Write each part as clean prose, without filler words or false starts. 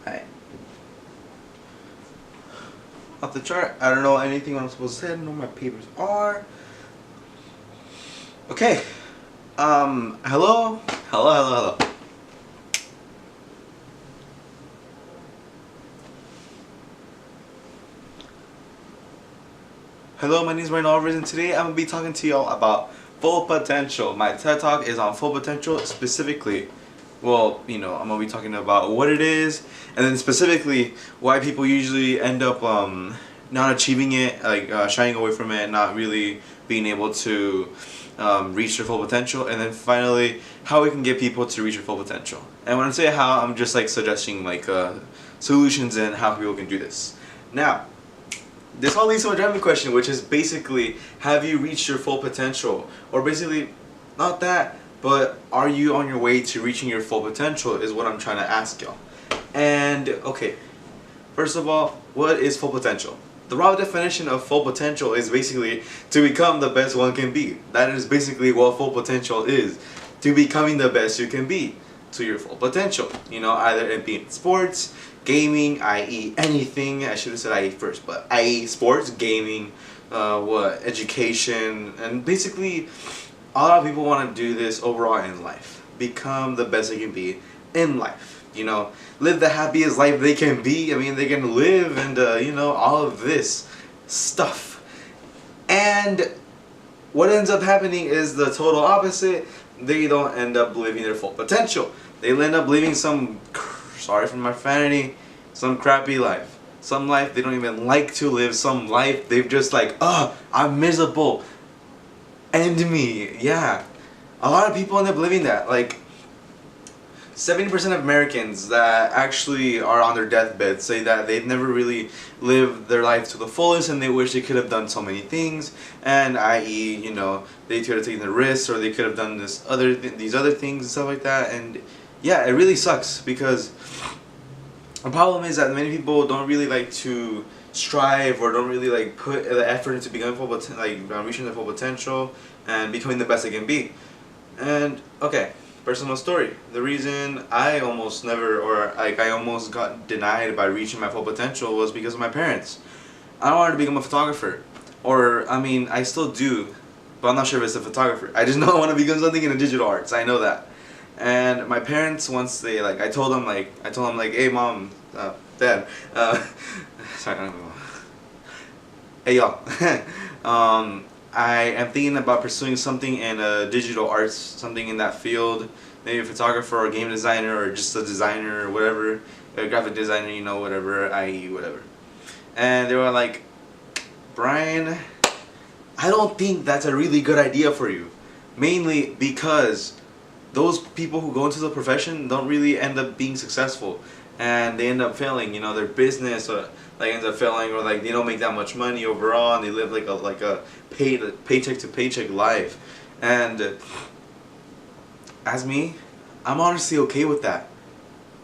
Alright. Off the chart. I don't know anything what I'm supposed to say. I don't know where my papers are. Okay. Hello? Hello. Hello, my name is Ryan Alvarez, and today I'm going to be talking to y'all about full potential. My TED Talk is on full potential specifically. Well, I'm going to be talking about what it is, and then specifically why people usually end up not achieving it, like shying away from it, not really being able to reach their full potential, and then finally how we can get people to reach their full potential. And when I say how, I'm just like suggesting like solutions and how people can do this. Now, this all leads to a driving question, which is basically, have you reached your full potential? Or basically, not that, but are you on your way to reaching your full potential is what I'm trying to ask y'all. And, okay, first of all, what is full potential? The raw definition of full potential is basically to become the best one can be. That is basically what full potential is. To becoming the best you can be to your full potential. Either it be in sports, gaming, i.e. anything. I should have said i.e. first, but i.e. sports, gaming, education, and basically a lot of people want to do this overall in life. Become the best they can be in life. Live the happiest life they can be. I mean, they can live and, all of this stuff. And what ends up happening is the total opposite. They don't end up living their full potential. They end up living some, sorry for my profanity, some crappy life. Some life they don't even like to live. Some life they've just like, I'm miserable. End me. Yeah. A lot of people end up living that. Like, 70% of Americans that actually are on their deathbed say that they've never really lived their life to the fullest and they wish they could have done so many things, and i.e. they could have taken the risks, or they could have done these other things and stuff like that. And yeah, it really sucks, because the problem is that many people don't really like to strive, or don't really like put the effort into becoming reaching their full potential and becoming the best they can be. And okay, personal story. The reason I almost got denied by reaching my full potential was because of my parents. I wanted to become a photographer. Or, I mean, I still do, but I'm not sure if it's a photographer. I just know I want to become something in the digital arts. I know that. And my parents, once they, I told them, hey mom, dad, sorry, I don't know. Hey y'all. I am thinking about pursuing something in digital arts, something in that field, maybe a photographer or a game designer or just a designer or whatever, a graphic designer, whatever, i.e. whatever. And they were like, Brian, I don't think that's a really good idea for you. Mainly because those people who go into the profession don't really end up being successful, and they end up failing. Their business ends up failing, or they don't make that much money overall, and they live like a paycheck to paycheck life. And as me, I'm honestly okay with that.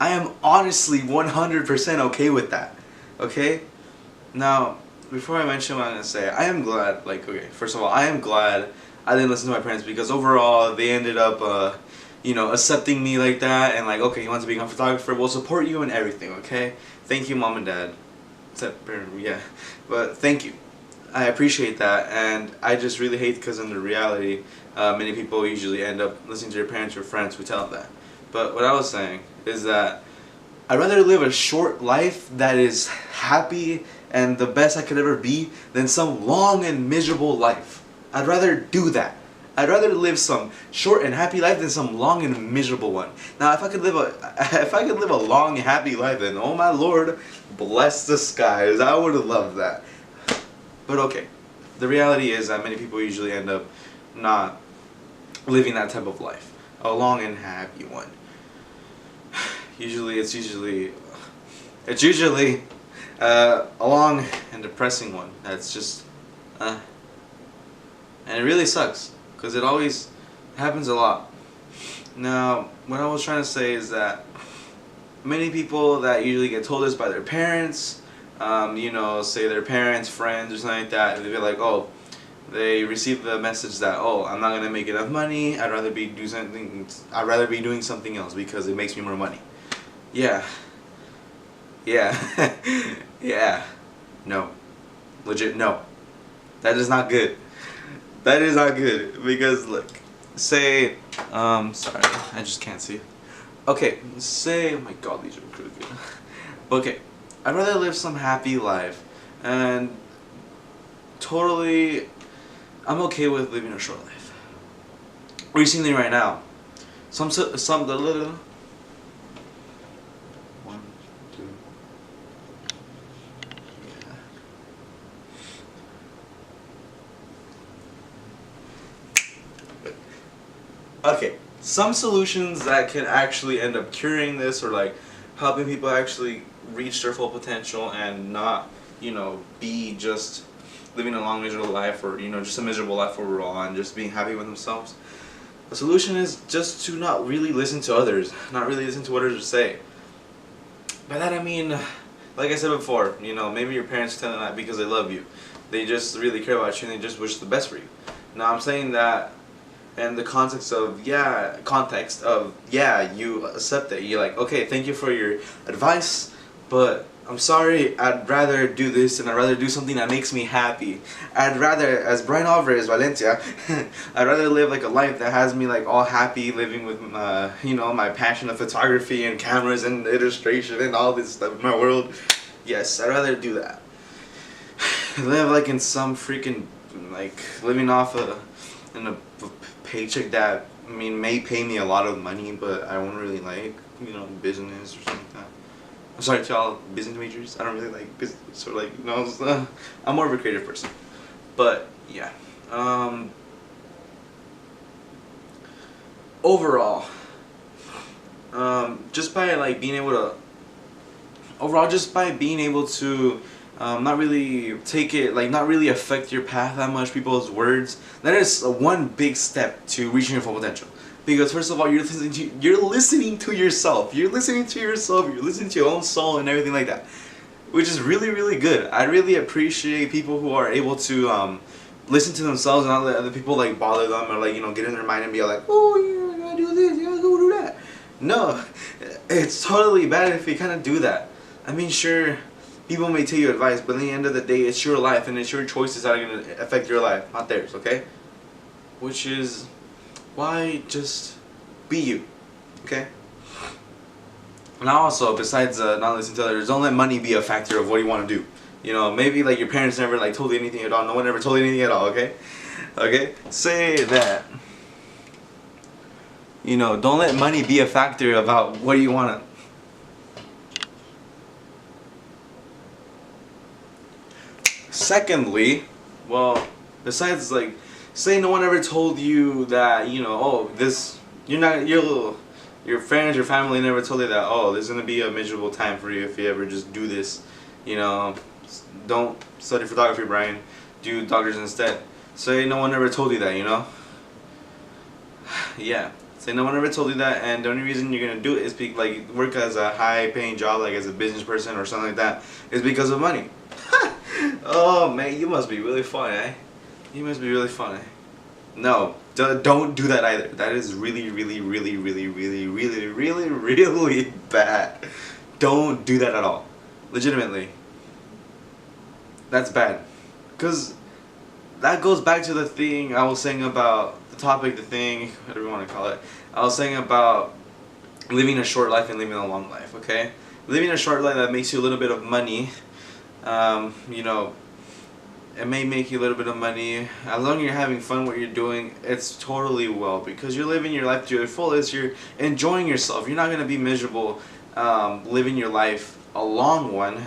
I am honestly 100% okay with that. Okay? Now, before I mention what I'm gonna say, I am glad. First of all, I am glad I didn't listen to my parents, because overall they ended up accepting me like that, and okay, you want to become a photographer, we'll support you in everything, okay? Thank you, mom and dad. Yeah, but thank you. I appreciate that, and I just really hate, because in the reality, many people usually end up listening to their parents or friends who tell them that. But what I was saying is that I'd rather live a short life that is happy and the best I could ever be than some long and miserable life. I'd rather do that. I'd rather live some short and happy life than some long and miserable one. Now, if I could live a long and happy life, then oh my Lord, bless the skies. I would have loved that. But okay, the reality is that many people usually end up not living that type of life, a long and happy one. It's usually a long and depressing one. That's just and it really sucks, because it always happens a lot. Now, what I was trying to say is that many people that usually get told this by their parents, say their parents, friends, or something like that, they feel like, oh, they receive the message that, oh, I'm not gonna make enough money. I'd rather be doing something else because it makes me more money. Yeah, Yeah. Yeah. No. Legit, no. That is not good. That is not good. Because, look, say, sorry, I just can't see. Okay, say, oh my god, these are really good. Okay, I'd rather live some happy life, and totally, I'm okay with living a short life. Recently, right now, the little, one, two, yeah. Okay, some solutions that can actually end up curing this, or like helping people actually reach their full potential and not, be just living a long miserable life, or just a miserable life overall, and just being happy with themselves. The solution is just to not really listen to others, not really listen to what others say. By that I mean, like I said before, maybe your parents are telling that because they love you. They just really care about you and they just wish the best for you. Now I'm saying that in the context of, you accept it. You're like, okay, thank you for your advice, but I'm sorry, I'd rather do this, and I'd rather do something that makes me happy. I'd rather, as Brian Alvarez, Valencia, I'd rather live like a life that has me like all happy, living with, my passion of photography and cameras and illustration and all this stuff in my world. Yes, I'd rather do that. Live like in some freaking, like, living off in a paycheck that, may pay me a lot of money, but I won't really like, business or something like that. I'm sorry to all business majors. I don't really like business, or like, I'm more of a creative person. But yeah, overall, just by like being able to, not really take it, like not really affect your path that much, people's words, that is one big step to reaching your full potential. Because first of all, you're listening to yourself. You're listening to your own soul and everything like that, which is really, really good. I really appreciate people who are able to listen to themselves and not let other people like bother them, or like get in their mind and be like, oh, you're gonna do this, you're gonna go do that. No, it's totally bad if you kind of do that. I mean, sure, people may tell you advice, but at the end of the day, it's your life and it's your choices that are gonna affect your life, not theirs. Okay? Which is why just be you, okay? Now also, besides not listening to others, don't let money be a factor of what you want to do. Maybe like your parents never like told you anything at all. No one ever told you anything at all, okay? Okay? Say that. Don't let money be a factor about what you want to. Secondly, well, besides like, say no one ever told you that, your friends, your family never told you that, oh, there's gonna be a miserable time for you if you ever just do this. Don't study photography, Brian. Do doctors instead. Say no one ever told you that, Yeah. Say no one ever told you that, and the only reason you're gonna do it is work as a high-paying job, like as a business person or something like that, is because of money. Oh man, you must be really funny, eh? You must be really funny. No, don't do that either. That is really, really, really, really, really, really, really, really bad. Don't do that at all. Legitimately. That's bad. Because that goes back to the thing I was saying about the topic, whatever you want to call it. I was saying about living a short life and living a long life, okay? Living a short life that makes you a little bit of money, it may make you a little bit of money. As long as you're having fun what you're doing, it's totally well, because you're living your life to your fullest. You're enjoying yourself. You're not going to be miserable living your life a long one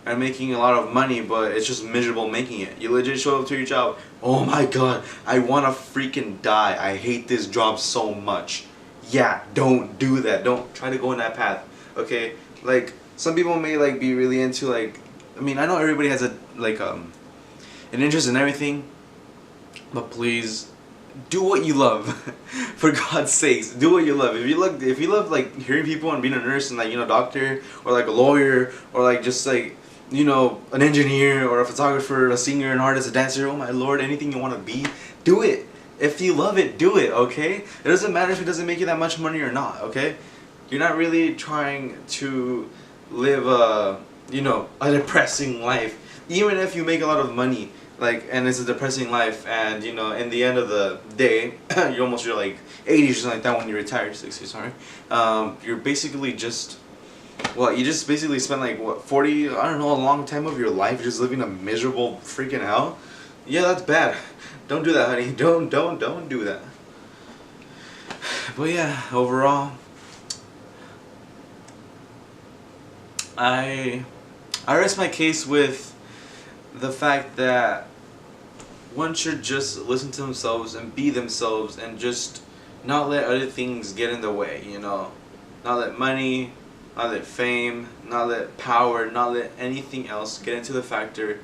and making a lot of money, but it's just miserable making it. You legit show up to your job, oh my god, I want to freaking die. I hate this job so much. Yeah, don't do that. Don't try to go in that path, okay? Like, some people may like be really into like, I know everybody has an interest in everything, but please do what you love. For God's sakes, do what you love. If you love like hearing people and being a nurse and like doctor, or like a lawyer, or like just like an engineer or a photographer, a singer, an artist, a dancer, oh my lord, anything you want to be, do it. If you love it, do it, okay? It doesn't matter if it doesn't make you that much money or not, okay? You're not really trying to live you know, a depressing life. Even if you make a lot of money, like, and it's a depressing life, and you know, in the end of the day, you're like 80 or something like that when you retire, 60, sorry. You're basically just, well, you just basically spend like what, 40, I don't know, a long time of your life just living a miserable freaking hell. Yeah, that's bad. Don't do that, honey. Don't do that. But yeah, overall, I rest my case with the fact that one should just listen to themselves and be themselves and just not let other things get in the way, you know. Not let money, not let fame, not let power, not let anything else get into the factor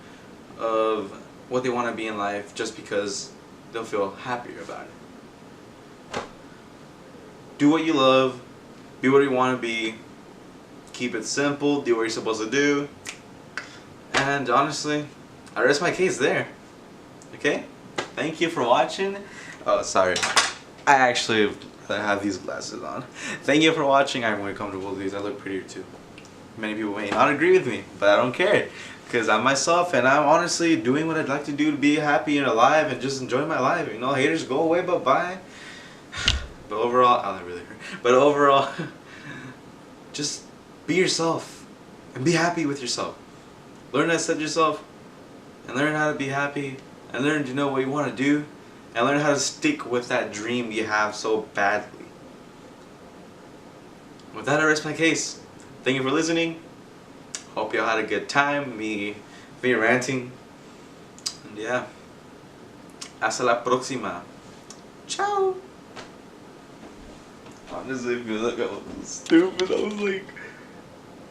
of what they want to be in life just because they'll feel happier about it. Do what you love, be what you want to be, keep it simple, do what you're supposed to do, and honestly, I rest my case there. Okay? Thank you for watching. Oh, sorry. I actually have these glasses on. Thank you for watching. I'm more comfortable with these. I look prettier too. Many people may not agree with me, but I don't care. Because I'm myself and I'm honestly doing what I'd like to do to be happy and alive and just enjoy my life. You know, haters go away, but bye. But overall, oh, that really hurt. But overall, just be yourself and be happy with yourself. Learn to accept yourself and learn how to be happy and learn to know what you want to do and learn how to stick with that dream you have so badly. With that, I rest my case. Thank you for listening. Hope y'all had a good time, me ranting. And yeah, hasta la próxima. Ciao. Honestly, I feel like I was stupid. I was like...